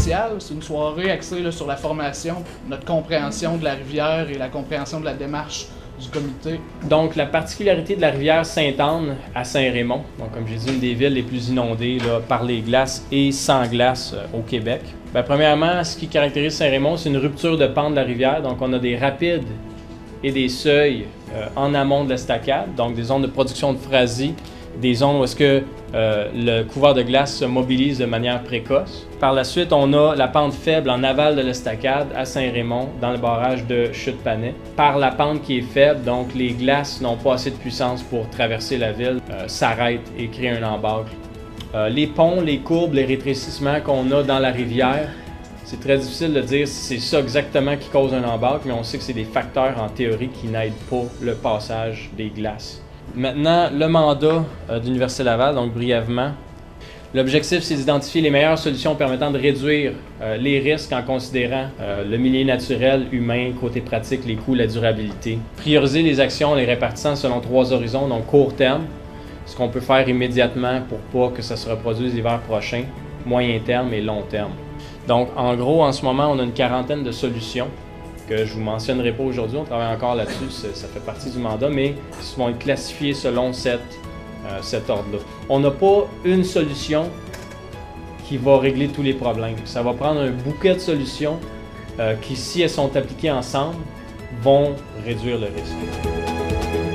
spéciale. C'est une soirée axée là, sur la formation, notre compréhension de la rivière et la compréhension de la démarche du comité. Donc, la particularité de la rivière Sainte-Anne à Saint-Raymond, donc comme j'ai dit, une des villes les plus inondées là, par les glaces et sans glace au Québec. Bien, premièrement, ce qui caractérise Saint-Raymond, c'est une rupture de pente de la rivière. Donc, on a des rapides et des seuils en amont de l'estacade, donc des zones de production de phrasie, des zones où est-ce que le couvert de glace se mobilise de manière précoce. Par la suite, on a la pente faible en aval de l'estacade à Saint-Raymond, dans le barrage de Chute-Panet. Par la pente qui est faible, donc les glaces n'ont pas assez de puissance pour traverser la ville, s'arrêtent et créent un embâcle. Les ponts, les courbes, les rétrécissements qu'on a dans la rivière, c'est très difficile de dire si c'est ça exactement qui cause un embâcle, mais on sait que c'est des facteurs en théorie qui n'aident pas le passage des glaces. Maintenant, le mandat de l'Université Laval, donc brièvement. L'objectif, c'est d'identifier les meilleures solutions permettant de réduire les risques en considérant le milieu naturel, humain, côté pratique, les coûts, la durabilité. Prioriser les actions en les répartissant selon 3 horizons, donc court terme, ce qu'on peut faire immédiatement pour pas que ça se reproduise l'hiver prochain, moyen terme et long terme. Donc, en gros, en ce moment, on a une quarantaine de solutions que je ne vous mentionnerai pas aujourd'hui, on travaille encore là-dessus, ça fait partie du mandat, mais qui vont être classifiés selon cet ordre-là. On n'a pas une solution qui va régler tous les problèmes. Ça va prendre un bouquet de solutions qui, si elles sont appliquées ensemble, vont réduire le risque.